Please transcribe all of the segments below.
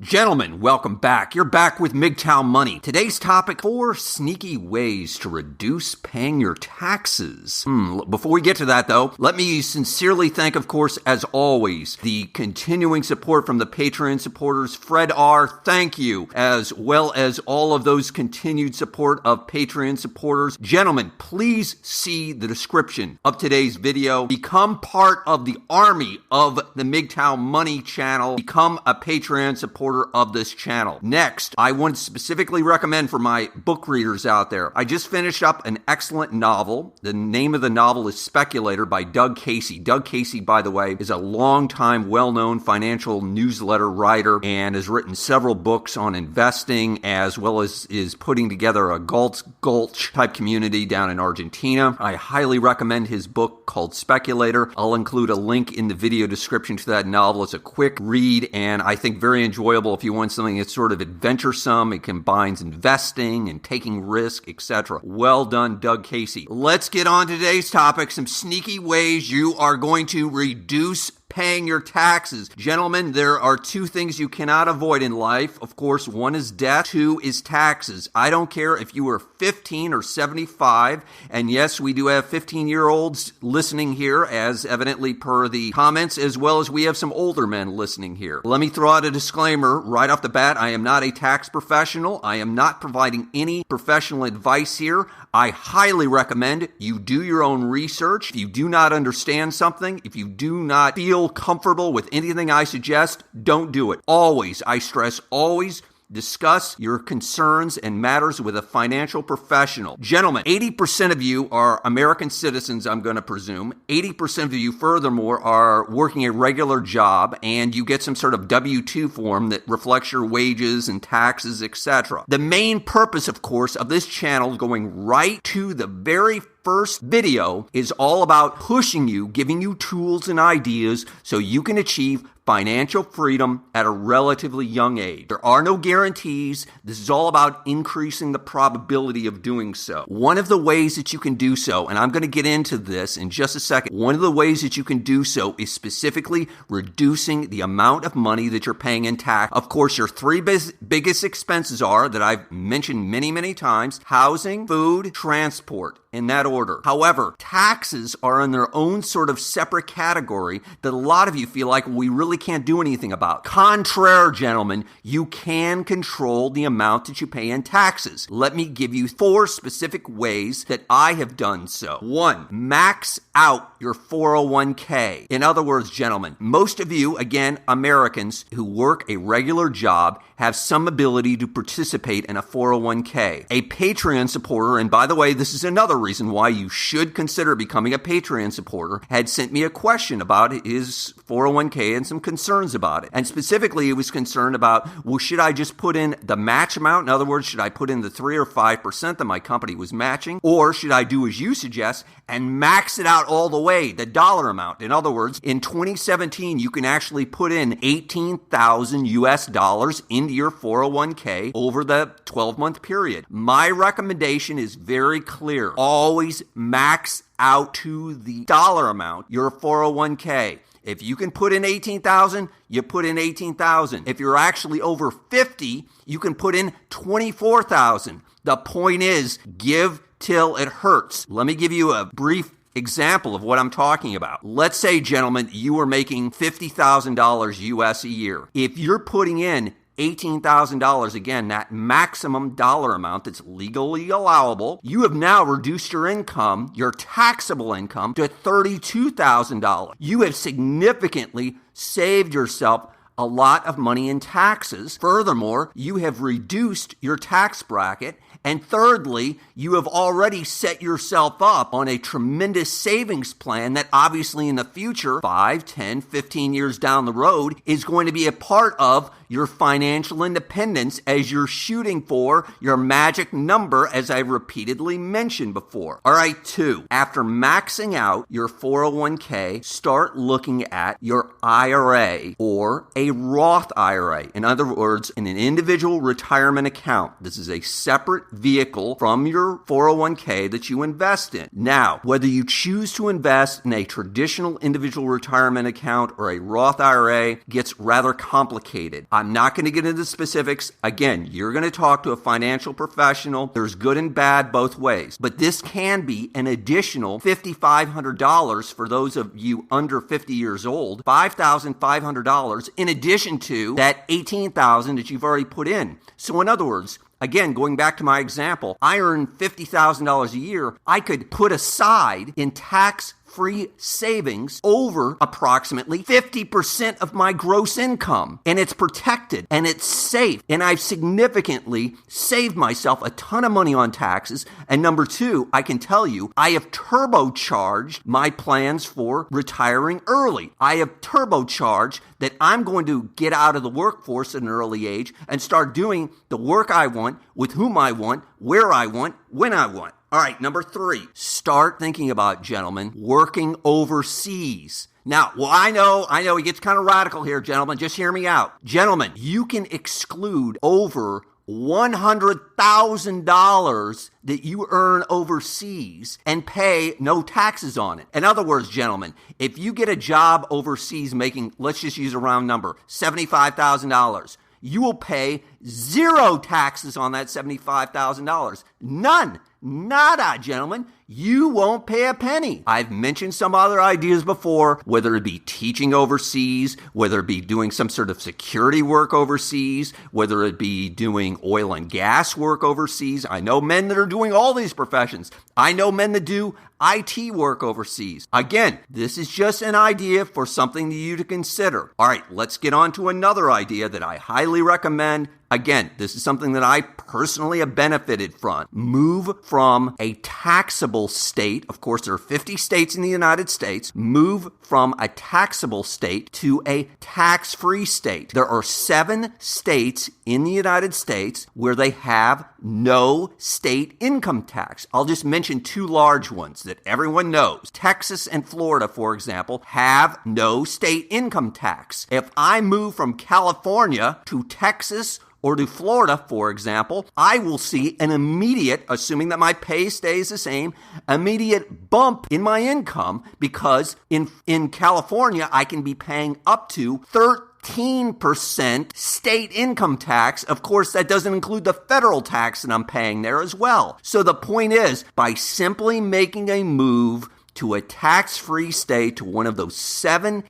Gentlemen, welcome back. You're back with MGTOW Money. Today's topic, 4 sneaky ways to reduce paying your taxes. Before we get to that though, let me sincerely thank, of course, as always, the continuing support from the Patreon supporters. Fred R., thank you, as well as all of those continued support of Patreon supporters. Gentlemen, please see the description of today's video. Become part of the army of the MGTOW Money channel. Become a Patreon supporter of this channel. Next, I want to specifically recommend for my book readers out there, I just finished up an excellent novel. The name of the novel is Speculator by Doug Casey. Doug Casey, by the way, is a longtime, well-known financial newsletter writer and has written several books on investing, as well as is putting together a Gulch type community down in Argentina. I highly recommend his book called Speculator. I'll include a link in the video description to that novel. It's a quick read and I think very enjoyable if you want something that's sort of adventuresome. It combines investing and taking risk, etc. Well done, Doug Casey. Let's get on to today's topic, some sneaky ways you are going to reduce paying your taxes. Gentlemen, there are 2 things you cannot avoid in life. Of course, 1 is death, 2 is taxes. I don't care if you are 15 or 75, and yes, we do have 15-year-olds listening here, as evidently per the comments, as well as we have some older men listening here. Let me throw out a disclaimer right off the bat. I am not a tax professional. I am not providing any professional advice here. I highly recommend you do your own research. If you do not understand something, if you do not feel comfortable with anything I suggest, don't do it. Always, I stress always, discuss your concerns and matters with a financial professional. Gentlemen, 80% of you are American citizens, I'm going to presume. 80% of you, furthermore, are working a regular job, and you get some sort of W-2 form that reflects your wages and taxes, etc. The main purpose, of course, of this channel, going right to the very first video, is all about pushing you, giving you tools and ideas so you can achieve financial freedom at a relatively young age. There are no guarantees. This is all about increasing the probability of doing so. One of the ways that you can do so, and I'm going to get into this in just a second, one of the ways that you can do so is specifically reducing the amount of money that you're paying in tax. Of course, your 3 biggest expenses are, that I've mentioned many, many times, housing, food, transport, in that order. However, taxes are in their own sort of separate category that a lot of you feel like we really can't do anything about. Contraire, gentlemen, you can control the amount that you pay in taxes. Let me give you 4 specific ways that I have done so. 1, max out your 401k. In other words, gentlemen, most of you, again, Americans who work a regular job, have some ability to participate in a 401k. A Patreon supporter, and by the way, this is another reason why you should consider becoming a Patreon supporter, had sent me a question about his 401k and some concerns about it. And specifically, he was concerned about, well, should I just put in the match amount? In other words, should I put in the 3 or 5% that my company was matching? Or should I do as you suggest and max it out all the way, the dollar amount? In other words, in 2017, you can actually put in $18,000 US into your 401k over the 12-month period. My recommendation is very clear. Always max out to the dollar amount your 401k. If you can put in $18,000, you put in $18,000. If you're actually over 50, you can put in $24,000. The point is, give till it hurts. Let me give you a brief example of what I'm talking about. Let's say, gentlemen, you are making $50,000 US a year. If you're putting in $18,000, again, that maximum dollar amount that's legally allowable, you have now reduced your income, your taxable income, to $32,000. You have significantly saved yourself a lot of money in taxes. Furthermore, you have reduced your tax bracket. And thirdly, you have already set yourself up on a tremendous savings plan that obviously in the future, 5, 10, 15 years down the road, is going to be a part of your financial independence as you're shooting for your magic number, as I repeatedly mentioned before. All right, 2, after maxing out your 401k, start looking at your IRA or a Roth IRA. In other words, in an individual retirement account. This is a separate vehicle from your 401k that you invest in. Now, whether you choose to invest in a traditional individual retirement account or a Roth IRA gets rather complicated. I'm not going to get into the specifics. Again, you're going to talk to a financial professional. There's good and bad both ways. But this can be an additional $5,500 for those of you under 50 years old, $5,500 in addition to that $18,000 that you've already put in. So in other words, again, going back to my example, I earn $50,000 a year. I could put aside in tax-free savings over approximately 50% of my gross income. And it's protected and it's safe. And I've significantly saved myself a ton of money on taxes. And number two, I can tell you, I have turbocharged my plans for retiring early. I have turbocharged that I'm going to get out of the workforce at an early age and start doing the work I want, with whom I want, where I want, when I want. All right, number three, start thinking about, gentlemen, working overseas. Now, well, I know it gets kind of radical here, gentlemen. Just hear me out. Gentlemen, you can exclude over $100,000 that you earn overseas and pay no taxes on it. In other words, gentlemen, if you get a job overseas making, let's just use a round number, $75,000, you will pay zero taxes on that $75,000. None. Nada, gentlemen. You won't pay a penny. I've mentioned some other ideas before, whether it be teaching overseas, whether it be doing some sort of security work overseas, whether it be doing oil and gas work overseas. I know men that are doing all these professions. I know men that do IT work overseas. Again, this is just an idea for something to you to consider. All right, let's get on to another idea that I highly recommend. Again, this is something that I personally have benefited from. Move from a taxable state. Of course, there are 50 states in the United States. Move from a taxable state to a tax-free state. There are 7 states in the United States where they have no state income tax. I'll just mention 2 large ones that everyone knows. Texas and Florida, for example, have no state income tax. If I move from California to Texas or to Florida, for example, I will see an immediate, assuming that my pay stays the same, immediate bump in my income because in California, I can be paying up to 13% state income tax. Of course, that doesn't include the federal tax that I'm paying there as well. So the point is, by simply making a move to a tax-free state, to one of those 7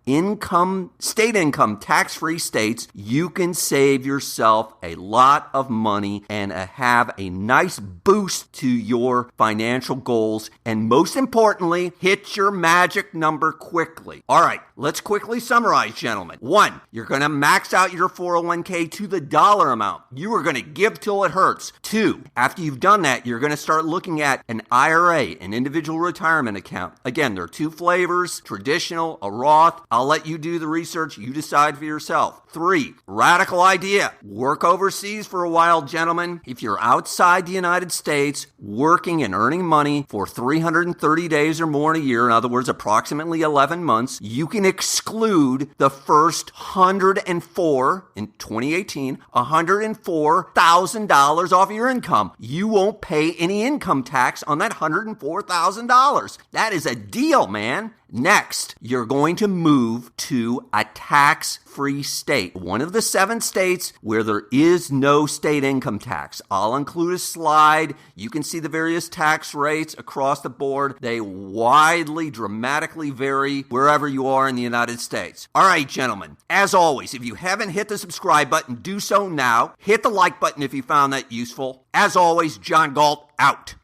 state income tax-free states, you can save yourself a lot of money and have a nice boost to your financial goals. And most importantly, hit your magic number quickly. All right, let's quickly summarize, gentlemen. 1, you're going to max out your 401k to the dollar amount. You are going to give till it hurts. 2, after you've done that, you're going to start looking at an IRA, an individual retirement account. Again, there are 2 flavors, traditional, a Roth. I'll let you do the research. You decide for yourself. 3, radical idea. Work overseas for a while, gentlemen. If you're outside the United States, working and earning money for 330 days or more in a year, in other words, approximately 11 months, you can exclude the first $104 in 2018, $104,000 off your income. You won't pay any income tax on that $104,000. That is a deal, man. Next, you're going to move to a tax-free state, one of the 7 states where there is no state income tax. I'll include a slide. You can see the various tax rates across the board. They widely, dramatically vary wherever you are in the United States. All right, gentlemen, as always, if you haven't hit the subscribe button, do so now. Hit the like button if you found that useful. As always, John Galt, out.